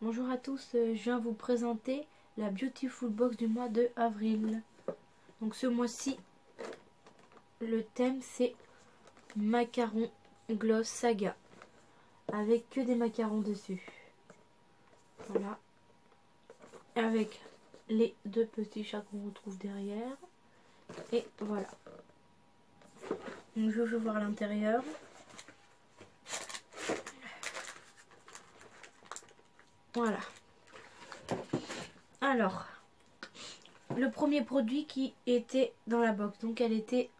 Bonjour à tous, je viens vous présenter la Beautiful Box du mois de avril. Donc ce mois-ci, le thème c'est macaron gloss saga, avec que des macarons dessus. Voilà, avec les deux petits chats qu'on retrouve derrière. Et voilà. Donc je vais voir l'intérieur. Voilà. Alors, le premier produit qui était dans la box, donc elle était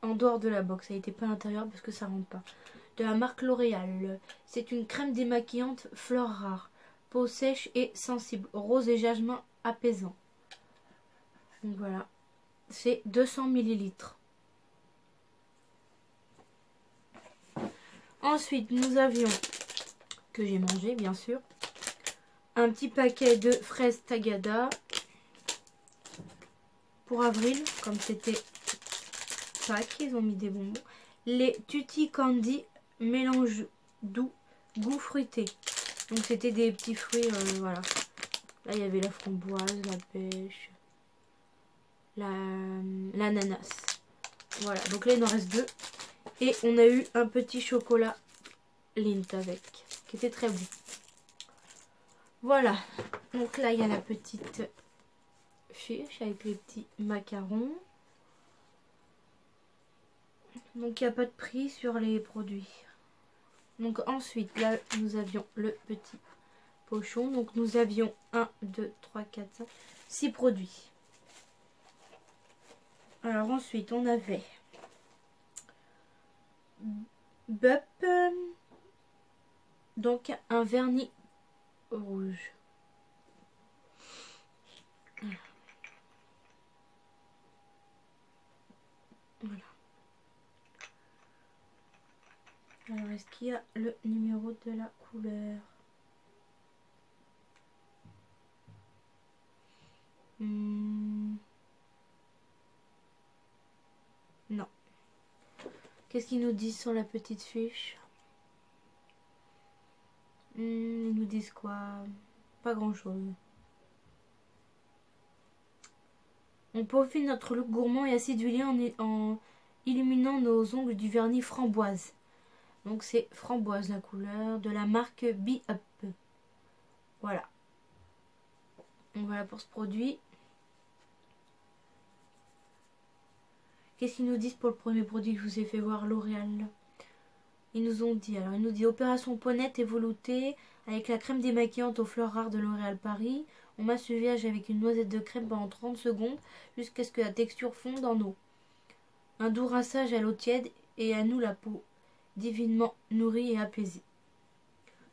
en dehors de la box, elle n'était pas à l'intérieur parce que ça rentre pas. De la marque L'Oréal, c'est une crème démaquillante fleur rare, peau sèche et sensible, rose et jasmin apaisant. Donc voilà, c'est 200 ml. Ensuite, nous avions, que j'ai mangé bien sûr, un petit paquet de fraises Tagada pour avril, comme c'était Pâques, ils ont mis des bonbons. Les Tutti Candy mélange doux, goût fruité. Donc c'était des petits fruits, voilà. Là il y avait la framboise, la pêche, l'ananas. Voilà, donc là il en reste deux. Et on a eu un petit chocolat Lindt avec, qui était très bon. Voilà, donc là il y a la petite fiche avec les petits macarons. Donc il n'y a pas de prix sur les produits. Donc ensuite, là nous avions le petit pochon. Donc nous avions 1, 2, 3, 4, 5, 6 produits. Alors ensuite on avait Bup, donc un vernis rouge. Voilà. Alors est-ce qu'il y a le numéro de la couleur? Non. Qu'est-ce qu'ils nous disent sur la petite fiche? Ils nous disent quoi? Pas grand chose. On peaufine notre look gourmand et acidulé en illuminant nos ongles du vernis framboise. Donc c'est framboise la couleur, de la marque Be Up. Voilà. Donc voilà pour ce produit. Qu'est-ce qu'ils nous disent pour le premier produit que je vous ai fait voir, L'Oréal? Ils nous ont dit, alors ils nous disent opération peau-nette et veloutée avec la crème démaquillante aux fleurs rares de L'Oréal Paris. On masse le visage avec une noisette de crème pendant 30 secondes jusqu'à ce que la texture fonde en eau. Un doux rinçage à l'eau tiède et à nous la peau divinement nourrie et apaisée.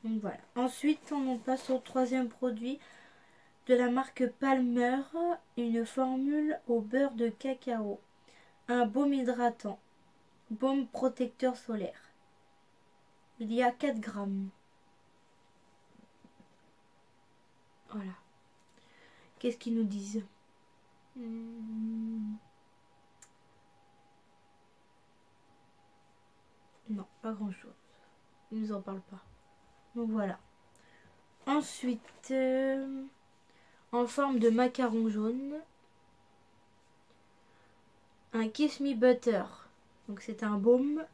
Donc voilà. Ensuite, on passe au troisième produit de la marque Palmer, une formule au beurre de cacao, un baume hydratant, baume protecteur solaire. Il y a 4 grammes. Voilà. Qu'est-ce qu'ils nous disent? Non, pas grand-chose. Ils nous en parlent pas. Donc voilà. Ensuite, en forme de macaron jaune, un Kiss Me Butter. Donc c'est un baume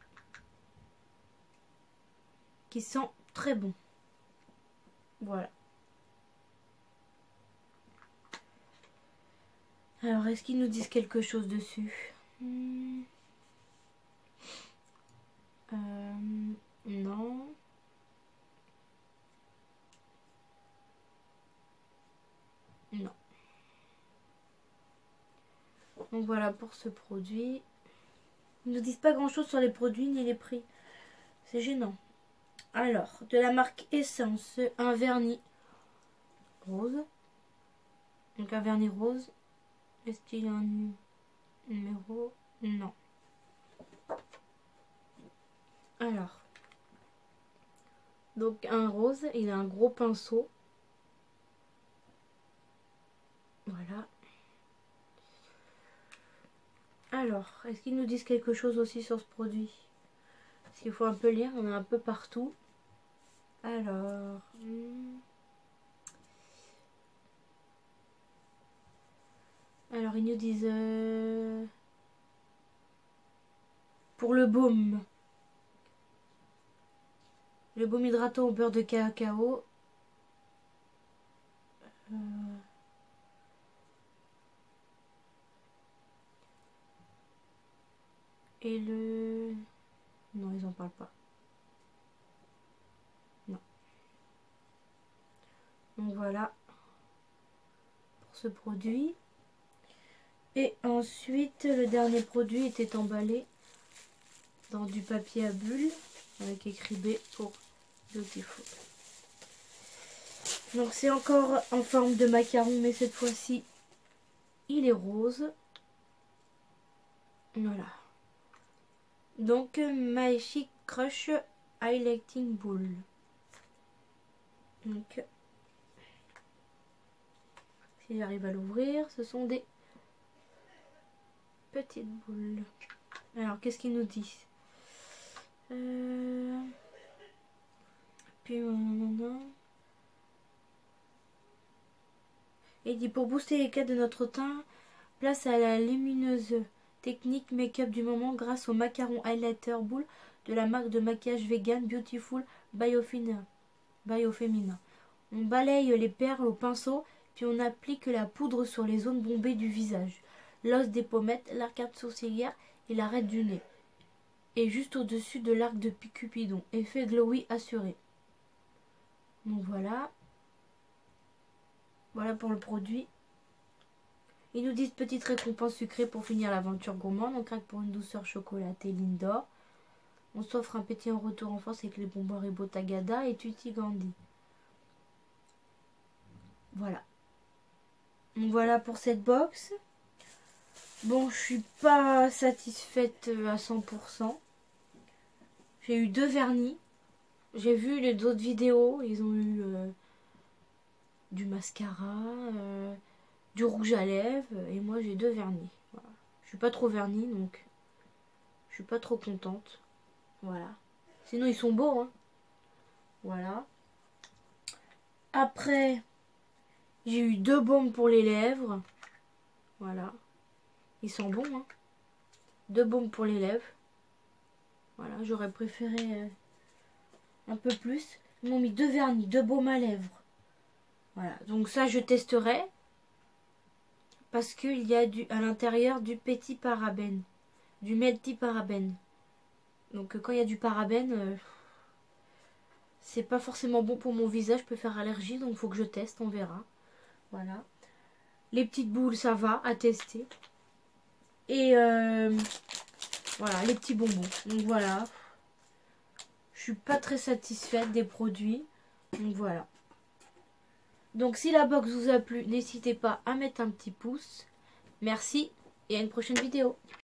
qui sent très bon. Voilà. Alors, est-ce qu'ils nous disent quelque chose dessus? Non. Non. Donc voilà pour ce produit. Ils ne nous disent pas grand chose sur les produits ni les prix. C'est gênant. Alors, de la marque Essence, un vernis rose. Donc un vernis rose. Est-ce qu'il y a un numéro? Non. Alors. Donc un rose, il a un gros pinceau. Voilà. Alors, est-ce qu'ils nous disent quelque chose aussi sur ce produit? Parce qu'il faut un peu lire, on a un peu partout. Alors... Alors, ils nous disent... pour le baume. Le baume hydratant au beurre de cacao. Et le... Non, ils en parlent pas. Non. Donc voilà. Pour ce produit. Et ensuite, le dernier produit était emballé dans du papier à bulles avec écrit B pour Beautiful. Donc c'est encore en forme de macaron, mais cette fois-ci, il est rose. Voilà. Donc Magic Crush Highlighting Bowl. Donc, si j'arrive à l'ouvrir, ce sont des petites boules. Alors, qu'est-ce qu'ils nous disent? Puis, il dit pour booster les de notre teint, place à la lumineuse technique make-up du moment grâce au macaron highlighter boule de la marque de maquillage vegan Beautiful Biofemina. On balaye les perles au pinceau, puis on applique la poudre sur les zones bombées du visage, l'os des pommettes, l'arcade sourcilière et l'arête du nez. Et juste au-dessus de l'arc de Cupidon. Effet glowy assuré. Donc voilà. Voilà pour le produit. Ils nous disent petite récompense sucrée pour finir l'aventure gourmande. On craque pour une douceur chocolatée Lindor. On s'offre un petit en retour en force avec les bonbons Haribo Tagada et Tutti Gandhi. Voilà. Donc voilà pour cette box. Bon, je suis pas satisfaite à 100%. J'ai eu 2 vernis. J'ai vu les autres vidéos. Ils ont eu du mascara, du rouge à lèvres. Et moi, j'ai 2 vernis. Voilà. Je suis pas trop vernis, donc je suis pas trop contente. Voilà. Sinon, ils sont beaux, hein. Voilà. Après, j'ai eu 2 baumes pour les lèvres. Voilà. Ils sont bons, hein. 2 baumes pour les lèvres. Voilà, j'aurais préféré un peu plus. Ils m'ont mis 2 vernis, 2 baumes à lèvres. Voilà, donc ça je testerai. Parce qu'il y a à l'intérieur du petit parabène. Du melty parabène. Donc quand il y a du parabène, c'est pas forcément bon pour mon visage, je peux faire allergie, donc il faut que je teste, on verra. Voilà. Les petites boules, ça va, à tester. Et voilà, les petits bonbons. Donc voilà. Je suis pas très satisfaite des produits. Donc voilà. Donc si la box vous a plu, n'hésitez pas à mettre un petit pouce. Merci et à une prochaine vidéo.